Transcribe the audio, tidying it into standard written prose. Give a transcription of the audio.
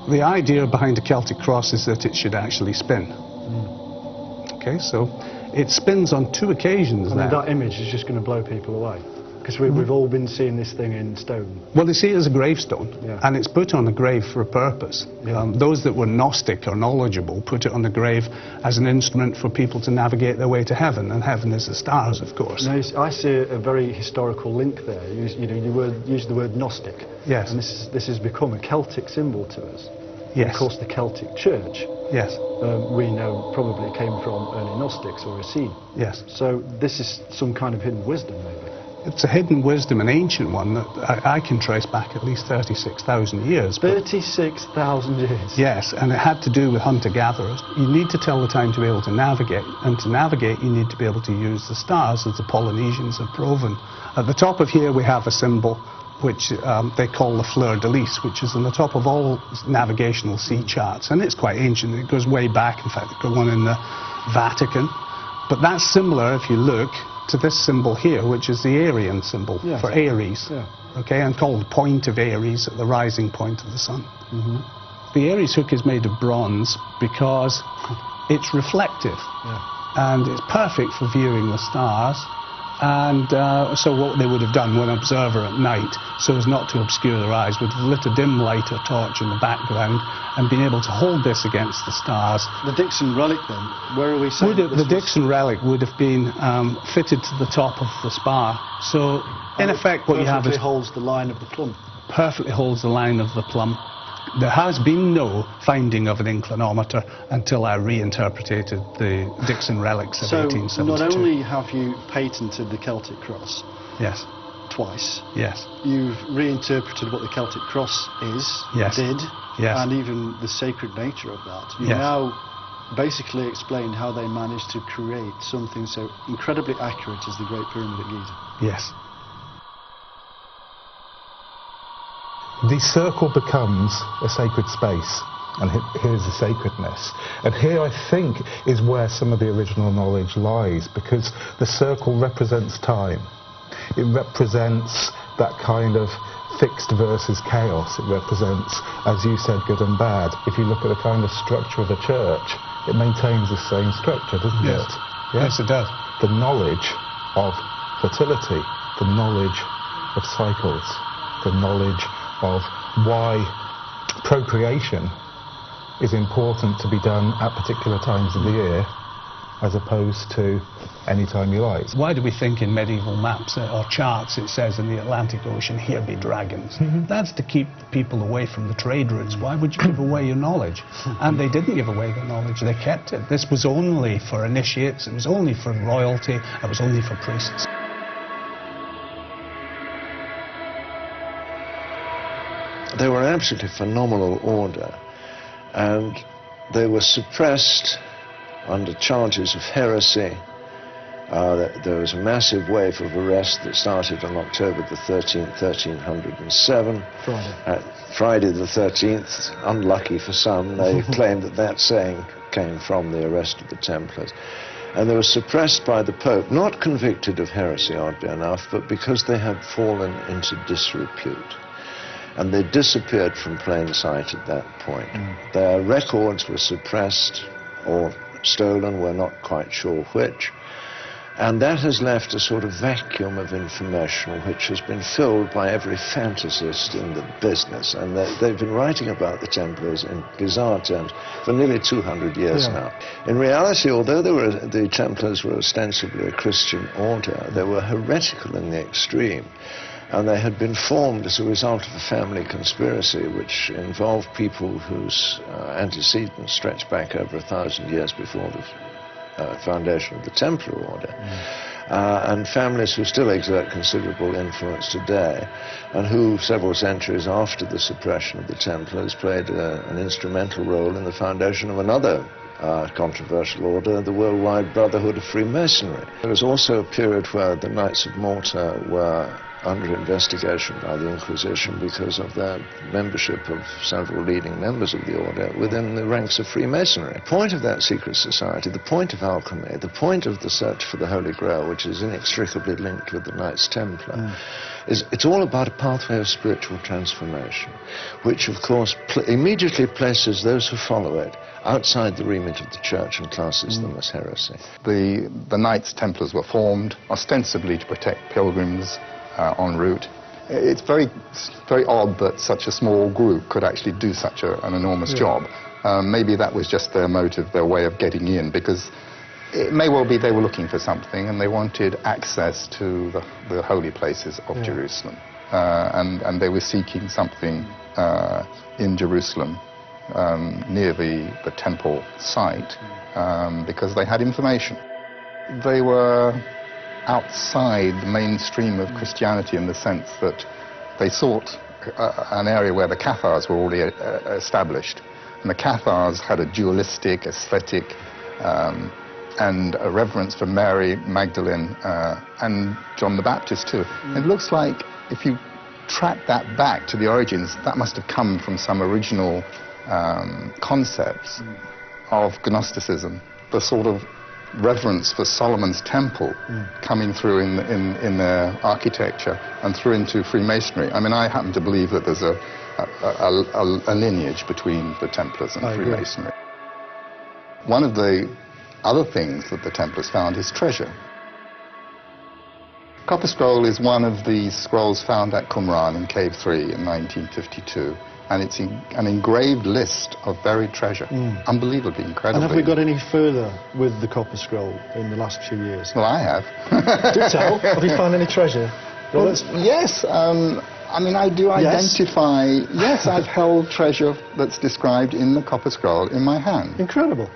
The idea behind a Celtic cross is that it should actually spin. Okay, so it spins on 2 occasions now. I mean, that image is just going to blow people away. Because we've all been seeing this thing in stone. Well, they see it as a gravestone, yeah. and it's put on a grave for a purpose. Yeah. Those that were Gnostic or knowledgeable put it on the grave as an instrument for people to navigate their way to heaven, and heaven is the stars, of course. Now, I see a very historical link there. You use the word Gnostic. Yes. And this has become a Celtic symbol to us. Yes. And of course, the Celtic Church, yes, we know probably came from early Gnostics or Essene. yes. So this is some kind of hidden wisdom, maybe. It's a hidden wisdom, an ancient one that I can trace back at least 36,000 years. 36,000 years? Yes, and it had to do with hunter-gatherers. You need to tell the time to be able to navigate, and to navigate you need to be able to use the stars, as the Polynesians have proven. At the top of here we have a symbol which they call the fleur-de-lis, which is on the top of all navigational sea charts, and it's quite ancient. It goes way back. In fact, there's one in the Vatican. But that's similar, if you look, to this symbol here, which is the Aryan symbol, yes, for Aries, yeah, okay, and called Point of Aries, at the rising point of the sun. The Aries hook is made of bronze because it's reflective, yeah, and it's perfect for viewing the stars. And so what they would have done, one observer at night, so as not to obscure their eyes, would have lit a dim light or torch in the background and been able to hold this against the stars. The Dixon relic, then, where are we saying The Dixon relic would have been fitted to the top of the spar. So, in effect, what you have is... Perfectly holds the line of the plumb. Perfectly holds the line of the plumb. There has been no finding of an inclinometer until I reinterpreted the Dixon relics of 1872. So not only have you patented the Celtic cross, yes, twice, yes, you've reinterpreted what the Celtic cross is, yes, did, yes, and even the sacred nature of that. You yes, now basically explained how they managed to create something so incredibly accurate as the Great Pyramid at Giza. Yes. The circle becomes a sacred space, and here's the sacredness. And here, I think, is where some of the original knowledge lies, because the circle represents time. It represents that kind of fixed versus chaos. It represents, as you said, good and bad. If you look at the kind of structure of a church, it maintains the same structure, doesn't yes, it? Yes, it does. The knowledge of fertility, the knowledge of cycles, the knowledge of why procreation is important to be done at particular times of the year as opposed to any time you like. Why do we think in medieval maps or charts it says in the Atlantic Ocean, here be dragons? That's to keep people away from the trade routes. Why would you give away your knowledge? And they didn't give away their knowledge, they kept it. This was only for initiates, it was only for royalty, it was only for priests. They were an absolutely phenomenal order, and they were suppressed under charges of heresy. There was a massive wave of arrest that started on October the 13th, 1307. Friday the 13th, unlucky for some, they claimed that that saying came from the arrest of the Templars. And they were suppressed by the Pope, not convicted of heresy, oddly enough, but because they had fallen into disrepute. And they disappeared from plain sight at that point. Their records were suppressed or stolen, we're not quite sure which. And that has left a sort of vacuum of information which has been filled by every fantasist in the business. And they've been writing about the Templars in bizarre terms for nearly 200 years now. In reality, although the Templars were ostensibly a Christian order, they were heretical in the extreme. And they had been formed as a result of a family conspiracy which involved people whose antecedents stretched back over 1,000 years before the foundation of the Templar order, and families who still exert considerable influence today, and who, several centuries after the suppression of the Templars, played an instrumental role in the foundation of another controversial order, the Worldwide Brotherhood of Freemasonry. There was also a period where the Knights of Malta were under investigation by the Inquisition because of their membership of several leading members of the order within the ranks of Freemasonry. The point of that secret society, the point of alchemy, the point of the search for the Holy Grail, which is inextricably linked with the Knights Templar, is it's all about a pathway of spiritual transformation, which of course immediately places those who follow it outside the remit of the Church and classes them as heresy. The Knights Templars were formed ostensibly to protect pilgrims en route. It's very odd that such a small group could actually do such an enormous job. Maybe that was just their motive, their way of getting in, because it may well be they were looking for something and they wanted access to the holy places of Jerusalem. And they were seeking something in Jerusalem near the temple site because they had information. They were outside the mainstream of Christianity in the sense that they sought an area where the Cathars were already established. And the Cathars had a dualistic, aesthetic, and a reverence for Mary Magdalene and John the Baptist too. It looks like if you track that back to the origins, that must have come from some original concepts of Gnosticism, the sort of reverence for Solomon's temple coming through in their architecture and through into Freemasonry. I mean, I happen to believe that there's a lineage between the Templars and Freemasonry. One of the other things that the Templars found is treasure. Copper Scroll is one of the scrolls found at Qumran in Cave 3 in 1952. And it's an engraved list of buried treasure. Unbelievably, incredibly. And have we got any further with the Copper Scroll in the last few years? Well, I have. Do tell. Have you found any treasure? Well, yes. I mean, I do identify... Yes, I've held treasure that's described in the Copper Scroll in my hand. Incredible.